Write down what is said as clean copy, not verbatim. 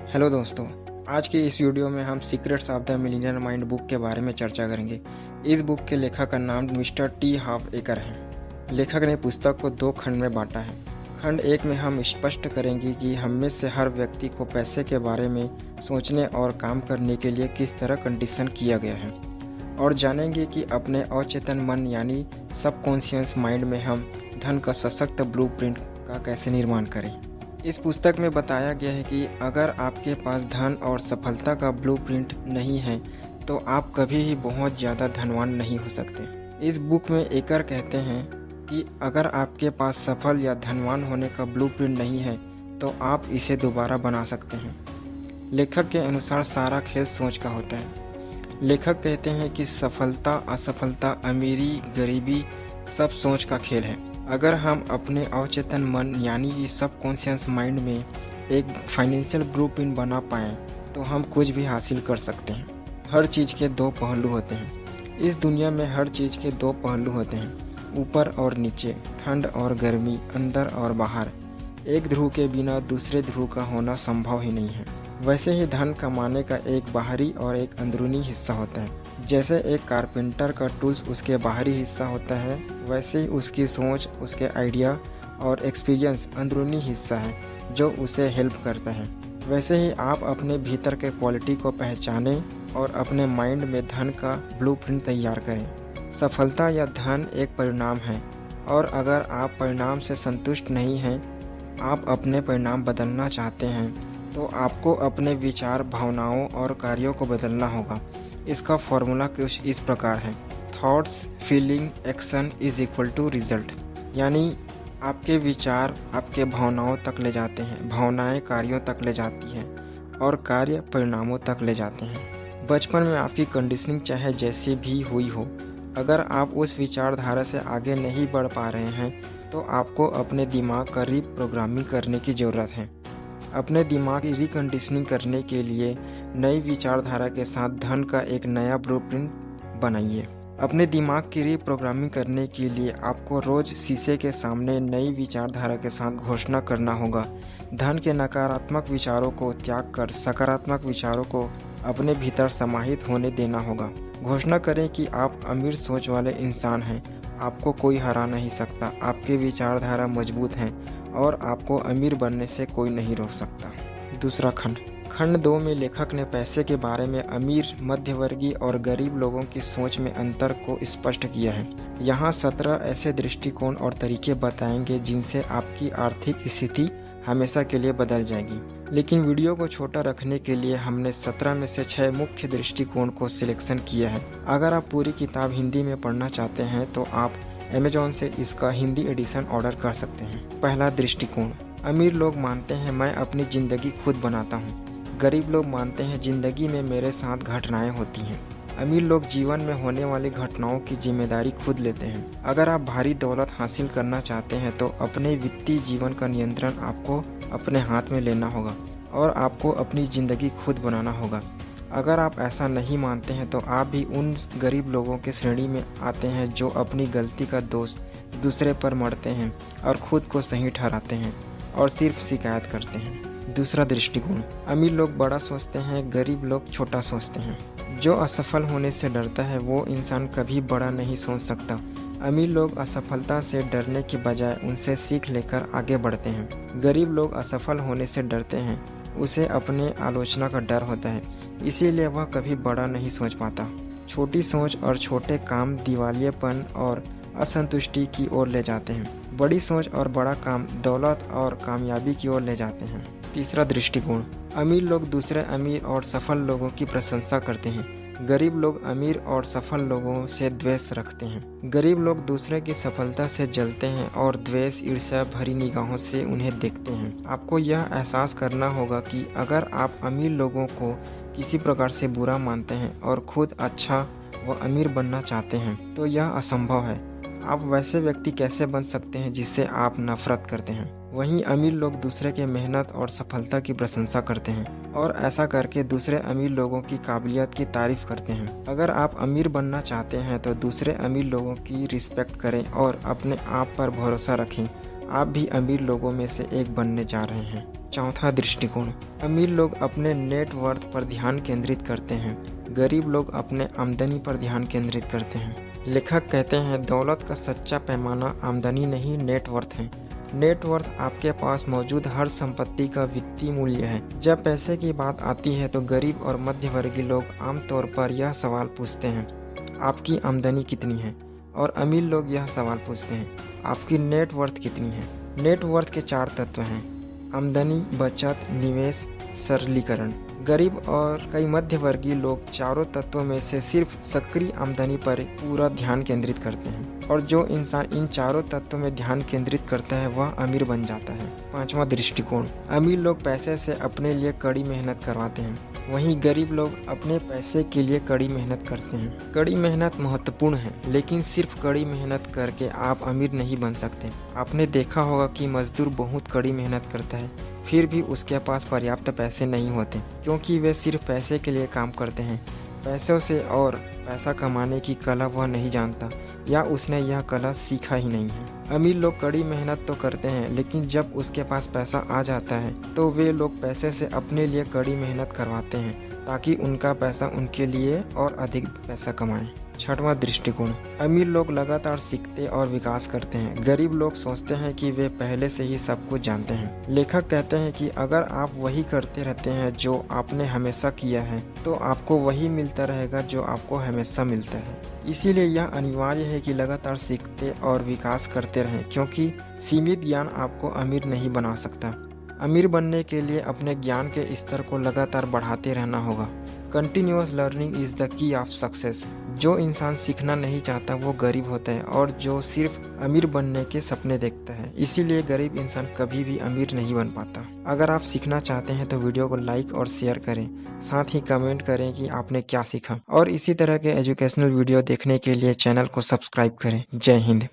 Hello दोस्तों, आज की इस वीडियो में हम secrets of the millionaire mind book के बारे में चर्चा करेंगे। इस बुक के लेखक का नाम मिस्टर टी हाफ एकर है। लेखक ने पुस्तक को 2 खंड में बांटा है। खंड 1 में हम स्पष्ट करेंगे कि हम में से हर व्यक्ति को पैसे के बारे में सोचने और काम करने के लिए किस तरह कंडीशन किया गया है, और जानेंगे कि अपने अवचेतन मन यानी सबकॉन्शियस माइंड में हम धन का सशक्त ब्लूप्रिंट का कैसे निर्माण करें। इस पुस्तक में बताया गया है कि अगर आपके पास धन और सफलता का ब्लूप्रिंट नहीं है तो आप कभी भी बहुत ज़्यादा धनवान नहीं हो सकते। इस बुक में एकर कहते हैं कि अगर आपके पास सफल या धनवान होने का ब्लूप्रिंट नहीं है तो आप इसे दोबारा बना सकते हैं। लेखक के अनुसार सारा खेल सोच का होता है। लेखक कहते हैं कि सफलता, असफलता, अमीरी, गरीबी सब सोच का खेल है। अगर हम अपने अवचेतन मन यानी सबकॉन्शियस माइंड में एक फाइनेंशियल ब्लूप्रिंट बना पाएँ तो हम कुछ भी हासिल कर सकते हैं। हर चीज़ के 2 पहलू होते हैं। इस दुनिया में हर चीज़ के 2 पहलू होते हैं, ऊपर और नीचे, ठंड और गर्मी, अंदर और बाहर। एक ध्रुव के बिना दूसरे ध्रुव का होना संभव ही नहीं है। वैसे ही धन कमाने का एक बाहरी और एक अंदरूनी हिस्सा होता है। जैसे एक कारपेंटर का टूल्स उसके बाहरी हिस्सा होता है, वैसे ही उसकी सोच, उसके आइडिया और एक्सपीरियंस अंदरूनी हिस्सा है जो उसे हेल्प करता है। वैसे ही आप अपने भीतर के क्वालिटी को पहचानें और अपने माइंड में धन का ब्लूप्रिंट तैयार करें। सफलता या धन एक परिणाम है, और अगर आप परिणाम से संतुष्ट नहीं हैं, आप अपने परिणाम बदलना चाहते हैं, तो आपको अपने विचार, भावनाओं और कार्यों को बदलना होगा। इसका फॉर्मूला कुछ इस प्रकार है: thoughts, feeling, action is equal to result. यानी आपके विचार आपके भावनाओं तक ले जाते हैं, भावनाएं कार्यों तक ले जाती हैं, और कार्य परिणामों तक ले जाते हैं। बचपन में आपकी कंडीशनिंग चाहे जैसी भी हुई हो, अगर आप उस विचारधारा से आगे नहीं बढ़ पा रहे हैं तो आपको अपने दिमाग का रीप्रोग्रामिंग करने की ज़रूरत है। अपने दिमाग की रिकंडीशनिंग करने के लिए नई विचारधारा के साथ धन का एक नया ब्लूप्रिंट बनाइए। अपने दिमाग की रीप्रोग्रामिंग करने के लिए आपको रोज शीशे के सामने नई विचारधारा के साथ घोषणा करना होगा। धन के नकारात्मक विचारों को त्याग कर सकारात्मक विचारों को अपने भीतर समाहित होने देना होगा। घोषणा करें कि आप अमीर सोच वाले इंसान हैं, आपको कोई हरा नहीं सकता, आपके विचारधारा मजबूत हैं और आपको अमीर बनने से कोई नहीं रोक सकता। दूसरा खंड 2 में लेखक ने पैसे के बारे में अमीर, मध्यवर्गीय और गरीब लोगों की सोच में अंतर को स्पष्ट किया है। यहाँ 17 ऐसे दृष्टिकोण और तरीके बताएंगे जिनसे आपकी आर्थिक स्थिति हमेशा के लिए बदल जाएगी। लेकिन वीडियो को छोटा रखने के लिए हमने 17 में से 6 मुख्य दृष्टिकोण को सिलेक्शन किया है। अगर आप पूरी किताब हिंदी में पढ़ना चाहते हैं तो आप अमेज़न से इसका हिंदी एडिशन ऑर्डर कर सकते हैं। पहला दृष्टिकोण: अमीर लोग मानते हैं मैं अपनी ज़िंदगी खुद बनाता हूँ। गरीब लोग मानते हैं ज़िंदगी में मेरे साथ घटनाएं होती हैं। अमीर लोग जीवन में होने वाली घटनाओं की जिम्मेदारी खुद लेते हैं। अगर आप भारी दौलत हासिल करना चाहते हैं तो अपने वित्तीय जीवन का नियंत्रण आपको अपने हाथ में लेना होगा और आपको अपनी ज़िंदगी खुद बनाना होगा। अगर आप ऐसा नहीं मानते हैं तो आप भी उन गरीब लोगों के श्रेणी में आते हैं जो अपनी गलती का दोष दूसरे पर मढ़ते हैं और खुद को सही ठहराते हैं और सिर्फ शिकायत करते हैं। दूसरा दृष्टिकोण: अमीर लोग बड़ा सोचते हैं, गरीब लोग छोटा सोचते हैं। जो असफल होने से डरता है वो इंसान कभी बड़ा नहीं सोच सकता। अमीर लोग असफलता से डरने की बजाय उनसे सीख लेकर आगे बढ़ते हैं। गरीब लोग असफल होने से डरते हैं, उसे अपने आलोचना का डर होता है, इसीलिए वह कभी बड़ा नहीं सोच पाता। छोटी सोच और छोटे काम दिवालियेपन और असंतुष्टि की ओर ले जाते हैं। बड़ी सोच और बड़ा काम दौलत और कामयाबी की ओर ले जाते हैं। तीसरा दृष्टिकोण: अमीर लोग दूसरे अमीर और सफल लोगों की प्रशंसा करते हैं। गरीब लोग अमीर और सफल लोगों से द्वेष रखते हैं। गरीब लोग दूसरे की सफलता से जलते हैं और द्वेष, ईर्ष्या भरी निगाहों से उन्हें देखते हैं। आपको यह एहसास करना होगा कि अगर आप अमीर लोगों को किसी प्रकार से बुरा मानते हैं और खुद अच्छा व अमीर बनना चाहते हैं तो यह असंभव है। आप वैसे व्यक्ति कैसे बन सकते हैं जिससे आप नफरत करते हैं। वहीं अमीर लोग दूसरे के मेहनत और सफलता की प्रशंसा करते हैं और ऐसा करके दूसरे अमीर लोगों की काबिलियत की तारीफ करते हैं। अगर आप अमीर बनना चाहते हैं तो दूसरे अमीर लोगों की रिस्पेक्ट करें और अपने आप पर भरोसा रखें आप भी अमीर लोगों में से एक बनने जा रहे हैं। चौथा दृष्टिकोण, अमीर लोग अपने नेट वर्थ पर ध्यान केंद्रित करते हैं, गरीब लोग अपने आमदनी पर ध्यान केंद्रित करते हैं। लेखक कहते हैं दौलत का सच्चा पैमाना आमदनी नहीं नेटवर्थ है। नेटवर्थ आपके पास मौजूद हर संपत्ति का वित्तीय मूल्य है। जब पैसे की बात आती है तो गरीब और मध्यवर्गीय लोग आमतौर पर यह सवाल पूछते हैं, आपकी आमदनी कितनी है? और अमीर लोग यह सवाल पूछते हैं, आपकी नेटवर्थ कितनी है? नेटवर्थ के 4 तत्व हैं, आमदनी, बचत, निवेश, सरलीकरण। गरीब और कई मध्यवर्गीय लोग चारों तत्वों में से सिर्फ सक्रिय आमदनी पर पूरा ध्यान केंद्रित करते हैं, और जो इंसान इन चारों तत्वों में ध्यान केंद्रित करता है वह अमीर बन जाता है। पांचवा दृष्टिकोण, अमीर लोग पैसे से अपने लिए कड़ी मेहनत करवाते हैं, वहीं गरीब लोग अपने पैसे के लिए कड़ी मेहनत करते हैं। कड़ी मेहनत महत्वपूर्ण है, लेकिन सिर्फ कड़ी मेहनत करके आप अमीर नहीं बन सकते। आपने देखा होगा कि मजदूर बहुत कड़ी मेहनत करता है, फिर भी उसके पास पर्याप्त पैसे नहीं होते, क्योंकि वे सिर्फ पैसे के लिए काम करते हैं। पैसों से और पैसा कमाने की कला वह नहीं जानता, या उसने यह कला सीखा ही नहीं है। अमीर लोग कड़ी मेहनत तो करते हैं, लेकिन जब उसके पास पैसा आ जाता है तो वे लोग पैसे से अपने लिए कड़ी मेहनत करवाते हैं, ताकि उनका पैसा उनके लिए और अधिक पैसा कमाए। छठवां दृष्टिकोण, अमीर लोग लगातार सीखते और विकास करते हैं, गरीब लोग सोचते हैं कि वे पहले से ही सब कुछ जानते हैं। लेखक कहते हैं कि अगर आप वही करते रहते हैं जो आपने हमेशा किया है, तो आपको वही मिलता रहेगा जो आपको हमेशा मिलता है। इसीलिए यह अनिवार्य है कि लगातार सीखते और विकास करते रहें, क्योंकि सीमित ज्ञान आपको अमीर नहीं बना सकता। अमीर बनने के लिए अपने ज्ञान के स्तर को लगातार बढ़ाते रहना होगा। Continuous learning is the key of success. जो इंसान सीखना नहीं चाहता वो गरीब होता है, और जो सिर्फ अमीर बनने के सपने देखता है। इसीलिए गरीब इंसान कभी भी अमीर नहीं बन पाता। अगर आप सीखना चाहते हैं तो वीडियो को लाइक और शेयर करें, साथ ही कमेंट करें कि आपने क्या सीखा, और इसी तरह के एजुकेशनल वीडियो देखने के लिए चैनल को सब्सक्राइब करें। जय हिंद।